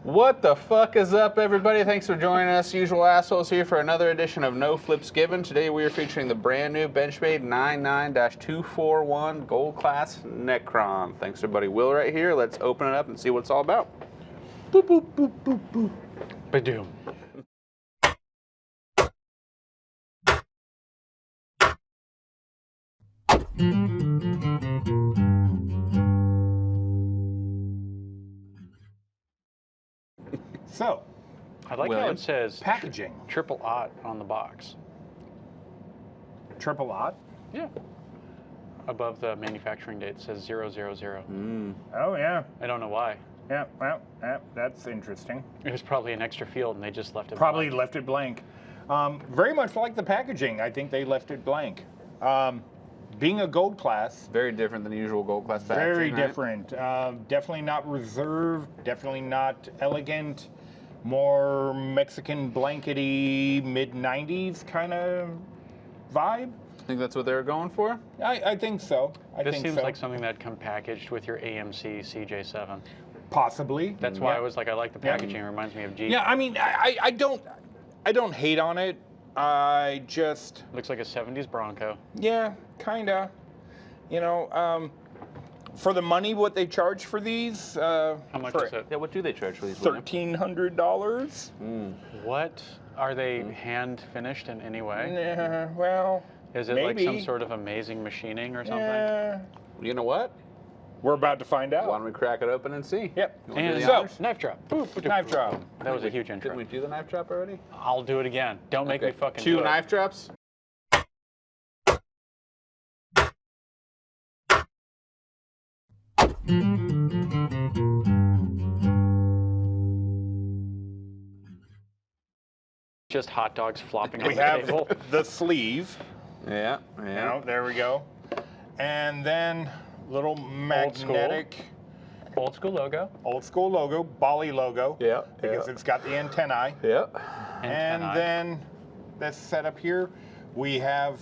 What the fuck is up, everybody? Thanks for joining us. Usual assholes here for another edition of No Flips Given. Today we are featuring the brand new Benchmade 99-241 Gold Class Necron. Thanks to buddy Will right here. Let's open it up and see what it's all about. Boop, boop, boop, boop, boop. Badoom. So, I like how William? it says packaging. triple aught on the box. Triple aught? Yeah. Above the manufacturing date it says 000. Oh, yeah. I don't know why. Yeah, well, that's interesting. It was probably an extra field and they just left it Probably blank. left it blank. Very much like the packaging, I think they left it blank. Being a gold class, Very different than the usual Gold Class packaging, very right? different. Definitely not reserved, definitely not elegant, more Mexican blankety, mid-90s kind of vibe. I think that's what they were going for. I think so. This seems like something that'd come packaged with your AMC CJ7. Possibly. That's why I was like, I like the packaging. It reminds me of Jeep. Yeah, I mean, I don't hate on it. I just, Looks like a 70s Bronco. yeah, kinda. You know, for the money, what they charge for these, How much for is it? Yeah, what do they charge for these? William? $1,300. What? Are they hand finished in any way? Yeah, well, Is it maybe. like some sort of amazing machining or something? Yeah, You know what? we're about to find Why out. don't we crack it open and see? Yep. You wanna do And the so- honors? knife drop. Boop, boop, Knife boop, drop. boop. That was a huge Didn't intro. we do the knife drop already? I'll do it again. Don't make me fucking Two do it. knife drops. Just hot dogs flopping on We the have table. the sleeve. Yeah, You yeah. know, there we go. And then little magnetic Old school logo. old school logo, Bali logo. Yeah, Because yeah. it's got the antennae. Yeah. And Antennae. then this setup here, we have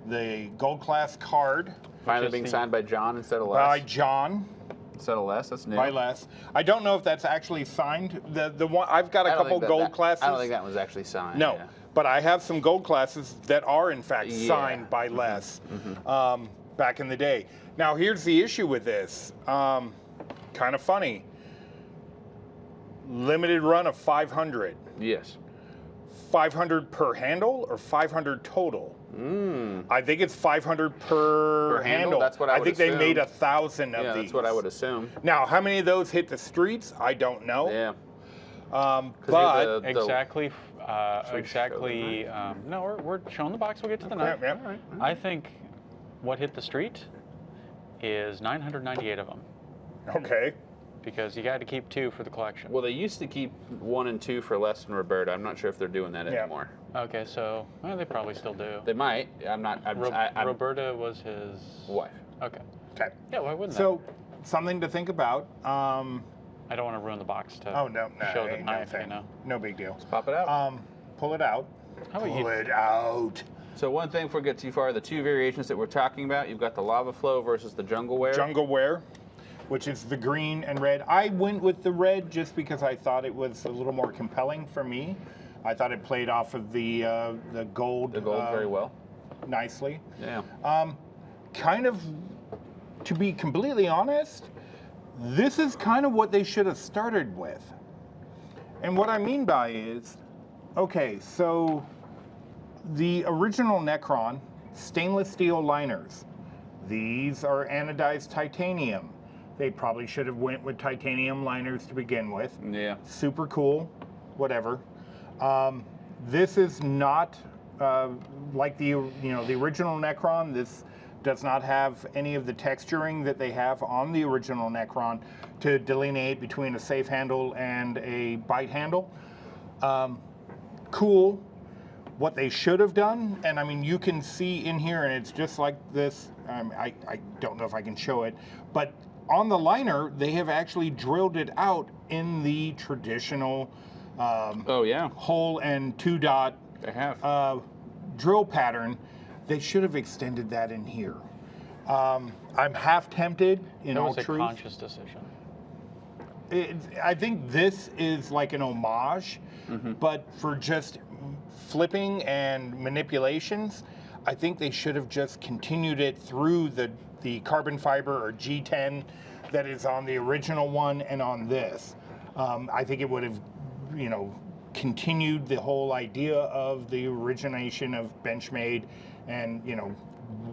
the gold class card Finally is being the- signed by John instead of Les. by John. Instead of Les, that's new. By Les. I don't know if that's actually signed. The one I've got a I don't couple think gold classes. I don't think that was actually signed. No, yeah. but I have some gold classes that are in fact Yeah. signed by Les back in the day. Now here's the issue with this. Kind of funny. Limited run of 500. Yes. 500 per handle or 500 total? I think it's 500 per handle? That's what I would think they assume. made 1,000 of Yeah, these. that's what I would assume. Now, how many of those hit the streets? I don't know. Yeah. But the- Exactly. Should we Exactly. No, we're showing the box. We'll get to the knife. yeah. All right. I think what hit the street is 998 of them Okay. because you got to keep 2 for the collection. Well, they used to keep 1 and 2 for Les and Roberta. I'm not sure if they're doing that Yeah. anymore. Okay, so they probably still do. They might. I'm not. I'm Roberta was his wife. Okay. Okay. Yeah, why wouldn't So, something to think about. I don't want to ruin the box to Oh no, show the ain't knife, no you thing. know. No big deal. Pop it out. Pull it out. How about Pull you? it out. So one thing before we get too far, the 2 variations that we're talking about, you've got the Lava Flow versus the Jungle Wear. Jungle Wear, which is the green and red. I went with the red just because I thought it was a little more compelling for me. I thought it played off of the gold. The gold very well. Nicely. Yeah. Kind of, to be completely honest, this is kind of what they should have started with. And what I mean by is, okay, so the original Necron, stainless steel liners. These are anodized titanium. They probably should have went with titanium liners to begin with. Yeah. Super cool, whatever. This is not like the original Necron. This does not have any of the texturing that they have on the original Necron to delineate between a safe handle and a bite handle. Cool. What they should have done, and I mean, you can see in here, and it's just like this. I don't know if I can show it, but on the liner, they have actually drilled it out in the traditional Oh yeah. hole and 2-dot They have. drill pattern. They should have extended that in here. I'm half tempted, in That all was a truth. conscious decision. I think this is like an homage, but for just flipping and manipulations, I think they should have just continued it through the carbon fiber or G10 that is on the original one and on this. I think it would have, continued the whole idea of the origination of Benchmade and,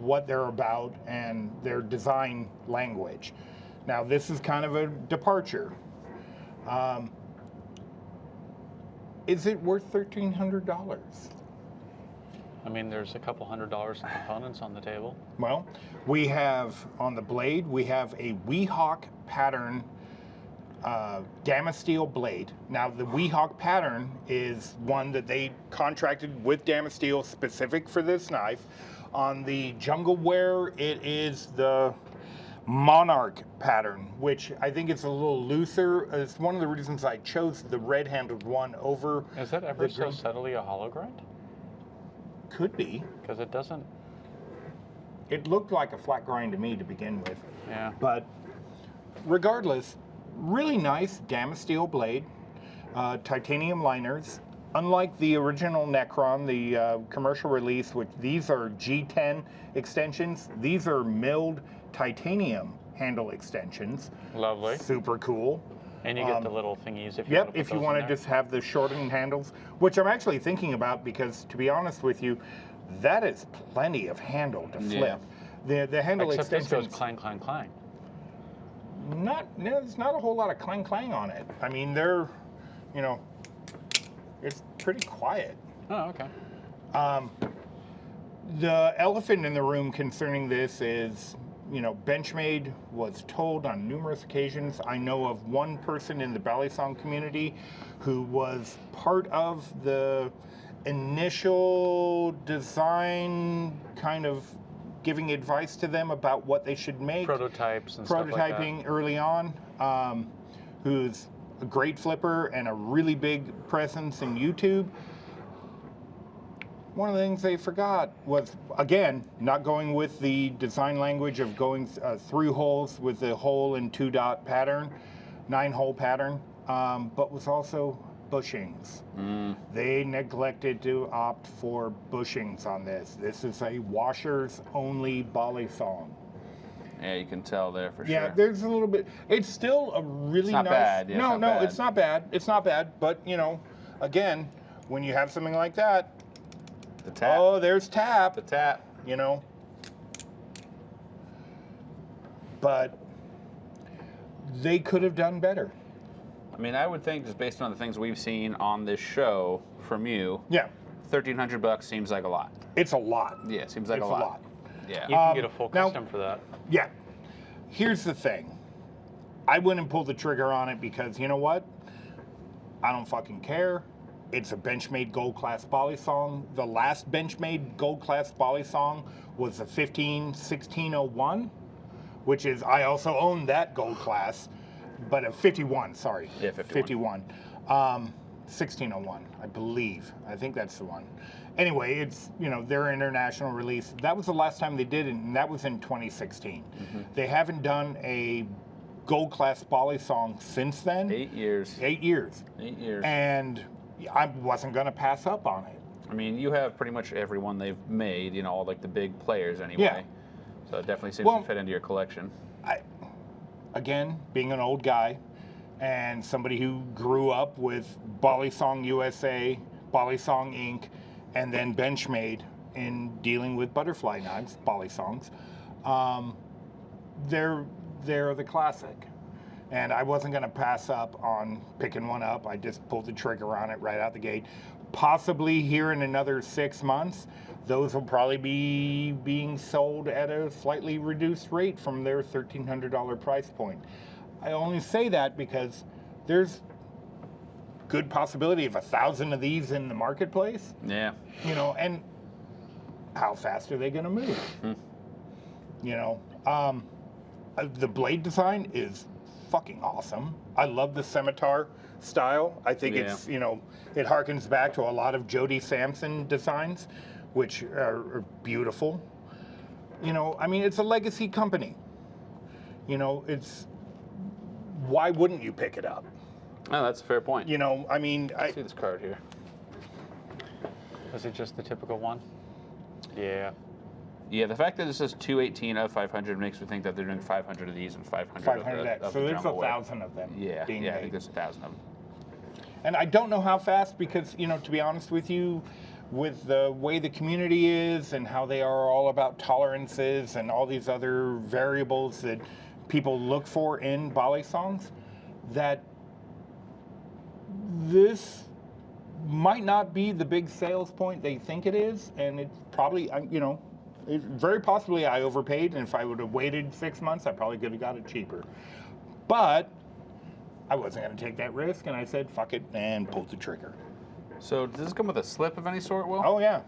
what they're about and their design language. Now, this is kind of a departure. Is it worth $1,300? I mean, there's a couple $100 in components on the table. Well, we have on the blade, we have a Weehawk pattern Damasteel blade. Now, the Weehawk pattern is one that they contracted with Damasteel specific for this knife. On the Jungle Wear, it is the Monarch pattern, which I think is a little looser. It's one of the reasons I chose the red-handled one over. Is that ever so subtly a hollow grind? Could be. Because it doesn't. It looked like a flat grind to me to begin with. Yeah. But regardless, really nice Damasteel blade, titanium liners. Unlike the original Necron, the commercial release, which these are G10 extensions, these are milled titanium handle extensions. Lovely. Super cool. And you get the little thingies if you Yep, want to if you want to just have the shortened handles, which I'm actually thinking about because, to be honest with you, that is plenty of handle to flip. The handle Except extensions. this goes clang, clang, clang. There's not a whole lot of clang clang on it. I mean, they're, it's pretty quiet. Oh, okay. The elephant in the room concerning this is, Benchmade was told on numerous occasions. I know of one person in the Balisong community who was part of the initial design, kind of giving advice to them about what they should make. Prototypes and stuff like that. Prototyping early on, who's a great flipper and a really big presence in YouTube. One of the things they forgot was, again, not going with the design language of going through holes with the hole and 2-dot pattern, 9-hole pattern, but was also bushings. They neglected to opt for bushings on this. This is a washers-only Balisong. Yeah, you can tell there for sure. Yeah, there's a little bit. It's still a really nice. Bad. Yeah, no, bad. It's not bad. It's not bad. But again, when you have something like that, the tap. oh, there's tap. The tap. But they could have done better. I mean, I would think just based on the things we've seen on this show from you. Yeah. $1,300 seems like a lot. It's a lot. Yeah, it seems like It's a lot. Yeah. You can get a full now- custom for that. Yeah. Here's the thing. I wouldn't pull the trigger on it because, you know what? I don't fucking care. It's a Benchmade Gold Class Balisong. The last Benchmade Gold Class Balisong was the 1601, which is, I also own that Gold Class, but a 51, sorry. Yeah, 51. 1601, I believe. I think that's the one. Anyway, it's, their international release. That was the last time they did it, and that was in 2016. They haven't done a Gold Class Balisong since then. 8 years. 8 years. 8 years. And I wasn't going to pass up on it. I mean, you have pretty much every one they've made, all like the big players anyway. Yeah. So it definitely seems to fit into your collection. Again, being an old guy and somebody who grew up with Balisong USA, Balisong Inc., and then Benchmade in dealing with butterfly knives, Balisongs, they're the classic. And I wasn't going to pass up on picking one up. I just pulled the trigger on it right out the gate. Possibly here in another 6 months, those will probably be being sold at a slightly reduced rate from their $1,300 price point. I only say that because there's good possibility of 1,000 of these in the marketplace. Yeah. And how fast are they going to move? The blade design is fucking awesome. I love the scimitar style. I think it's, it harkens back to a lot of Jody Sampson designs, which are beautiful. It's a legacy company. It's why wouldn't you pick it up? Oh, that's a fair point. You know, I mean, I see this card here. Is it just the typical one? Yeah. Yeah, the fact that it says 218 of 500 makes me think that they're doing 500 of these and 500 500 of the, X. of So the there's jumbo weight. 1,000 of them. Yeah, being yeah, I made. think there's 1,000 of them. And I don't know how fast because, you know, to be honest with you, with the way the community is and how they are all about tolerances and all these other variables that people look for in Balisongs, that this might not be the big sales point they think it is, and it's probably, you know, very possibly I overpaid, and if I would have waited 6 months, I probably could have got it cheaper. But I wasn't going to take that risk, and I said, fuck it, and pulled the trigger. So does this come with a slip of any sort, Will? Oh, yeah.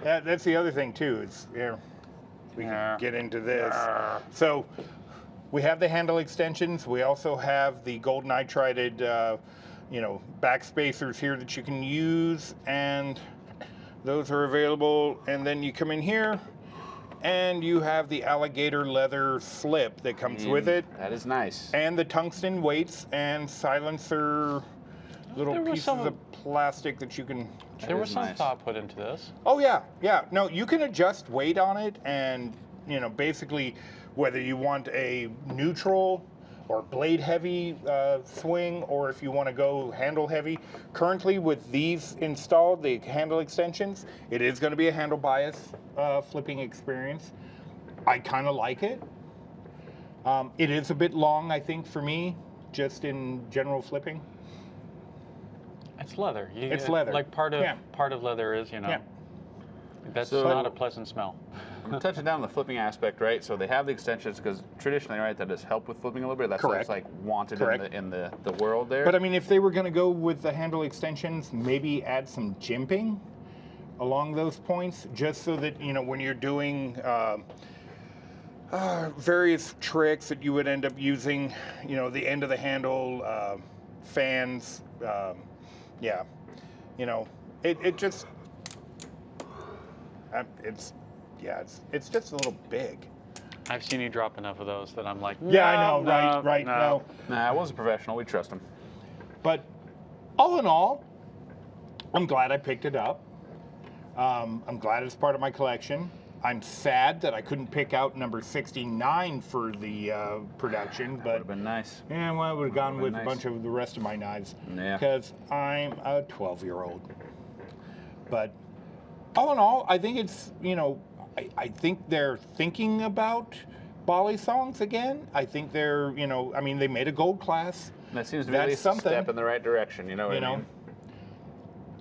That's the other thing, too. It's, yeah, we can get into this. So we have the handle extensions. We also have the gold nitrided, you know, back spacers here that you can use, and those are available. And then you come in here, and you have the alligator leather slip that comes with it. That is nice. And the tungsten weights and silencer little pieces of plastic that you can... There was some thought put into this. Oh, yeah, yeah. No, you can adjust weight on it, and, you know, basically whether you want a neutral or blade heavy swing, or if you want to go handle heavy. Currently with these installed, the handle extensions, it is going to be a handle bias flipping experience. I kind of like it. It is a bit long, I think, for me, just in general flipping. It's leather. It's leather. Like part of leather is, you know. Yeah. That's So- not a pleasant smell. I'm touching down on the flipping aspect, right? So they have the extensions because traditionally, right, that has helped with flipping a little bit. That's what's like wanted in the world there. But I mean, if they were going to go with the handle extensions, maybe add some jimping along those points, just so that, you know, when you're doing various tricks that you would end up using, you know, the end of the handle, fans, yeah, you know, it just, it's just a little big. I've seen you drop enough of those that I'm like, Yeah, I know, right, no. Nah, I was a professional. We trust him. But all in all, I'm glad I picked it up. I'm glad it's part of my collection. I'm sad that I couldn't pick out number 69 for the production, Would but have been nice. yeah, well, I would have gone been with nice. a bunch of the rest of my knives Yeah. because I'm a 12-year-old. But all in all, I think it's, you know, I think they're thinking about Balisongs again. I think they're, you know, I mean, they made a gold class. That seems to be at That's least a something. step in the right direction. You know what You I know, mean?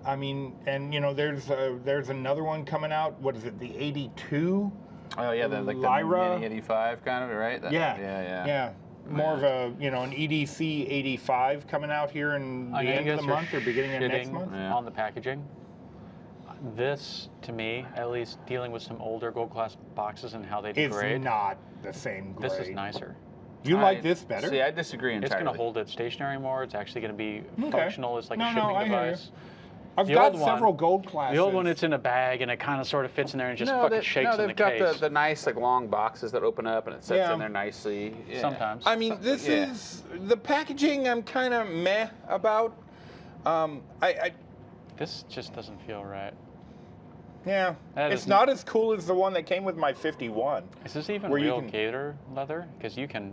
I mean, and you know, there's another one coming out. What is it? The 82? Oh yeah, like Lyra. the Mini 85 kind of, right? Yeah. More of a, you know, an EDC 85 coming out here in the end of the month or beginning of next month. Yeah. On the packaging. This, to me, at least dealing with some older gold class boxes and how they degrade, It's not the same grade. this is nicer. You like this better? See, I disagree entirely. It's going to hold it stationary more. It's actually going to be Okay. functional. It's like a No, shipping I hear you. device. I've The got old one- several gold classes. The old one, it's in a bag and it kind of sort of fits in there and just fucking shakes in the they've got case. the nice like long boxes that open up and it sits Yeah. in there nicely. Yeah. Sometimes. I mean, this Yeah. is the packaging. I'm kind of meh about. This just doesn't feel right. Yeah, That it's is- not as cool as the one that came with my 51. Is this even Where you real can- gator leather? Because you can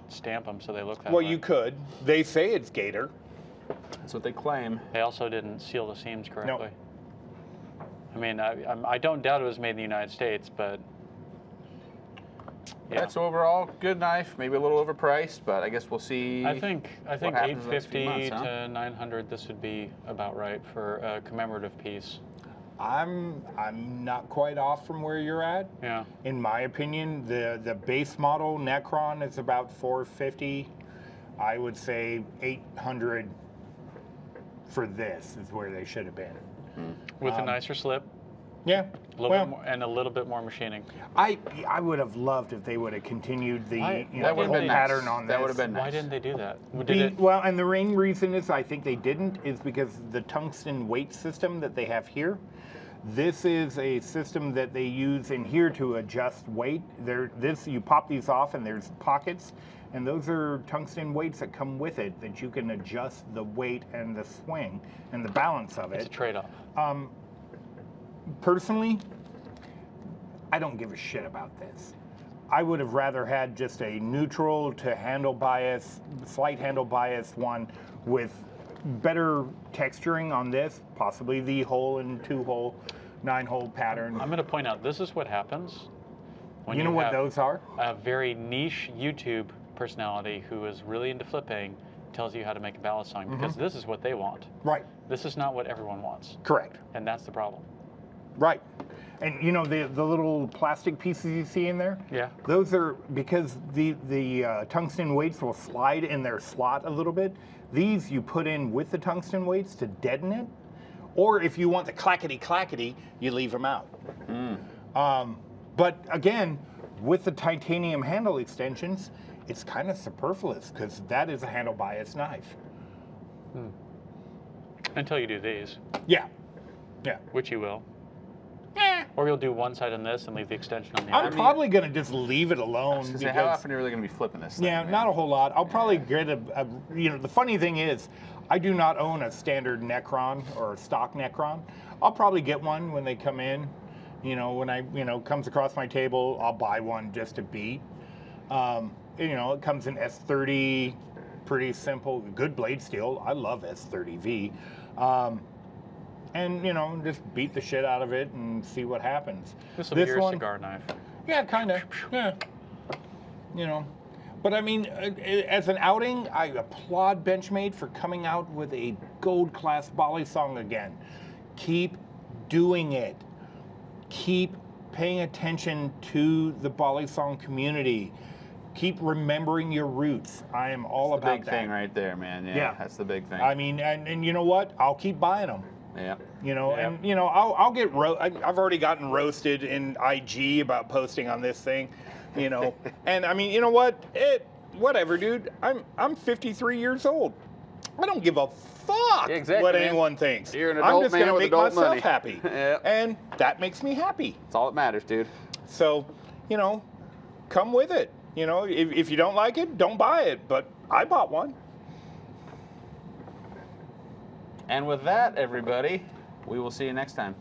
stamp them so they look that Well, way. you could. They say it's gator. That's what they claim. They also didn't seal the seams correctly. I mean, I don't doubt it was made in the United States, but yeah. That's overall good knife. Maybe a little overpriced, but I guess we'll see. I think happens in the next few 850 months, huh? to 900. This would be about right for a commemorative piece. I'm not quite off from where you're at. Yeah. In my opinion, the base model Necron is about 450. I would say 800 for this is where they should have been. With a nicer slip, Yeah. a little Well, bit more, and a little bit more machining. I would have loved if they would have continued the Why- you that know, the would've whole been pattern nice. on this. That would have been nice. Why didn't they do that? Did The- it? well, and the main reason is I think they didn't is because the tungsten weight system that they have here. This is a system that they use in here to adjust weight. You pop these off and there's pockets, And those are tungsten weights that come with it that you can adjust the weight and the swing and the balance of It's it. a trade-off. Personally, I don't give a shit about this. I would have rather had just a neutral to handle bias, slight handle bias one with better texturing on this, possibly the hole and 2-hole, 9-hole pattern. I'm going to point out, this is what happens when You know what have those are? a very niche YouTube personality who is really into flipping tells you how to make a balisong, because this is what they want. Right. This is not what everyone wants, Correct. and that's the problem. Right. And you know the little plastic pieces you see in there? Yeah. Those are because the tungsten weights will slide in their slot a little bit. These you put in with the tungsten weights to deaden it. Or if you want the clackety, you leave them out. But again, with the titanium handle extensions, it's kind of superfluous because that is a handle bias knife. Until you do these, Yeah. Yeah. which you will. Or you'll do one side on this and leave the extension on the I'm other. probably going to just leave it alone. How because- often are you really going to be flipping this thing? Yeah, man? not a whole lot. I'll probably get the funny thing is, I do not own a standard Necron or a stock Necron. I'll probably get one when they come in. When comes across my table, I'll buy one just to beat. It comes in S30, pretty simple, good blade steel. I love S30V. And just beat the shit out of it and see what happens. This will be your cigar knife. Yeah, kind of. Yeah. But I mean, as an outing, I applaud Benchmade for coming out with a gold class Balisong again. Keep doing it. Keep paying attention to the Balisong community. Keep remembering your roots. I am all That's the about big that. thing right there, man. Yeah, that's the big thing. I mean, and you know what? I'll keep buying them. Yeah. I'll get I've already gotten roasted in IG about posting on this thing, and I mean, you know what? Whatever, dude. I'm 53 years old. I don't give a fuck Exactly, what man. anyone thinks. You're an I'm adult just man gonna with make adult myself money. happy, Yep. and that makes me happy. That's all that matters, dude. So, come with it. If you don't like it, don't buy it. But I bought one. And with that, everybody, we will see you next time.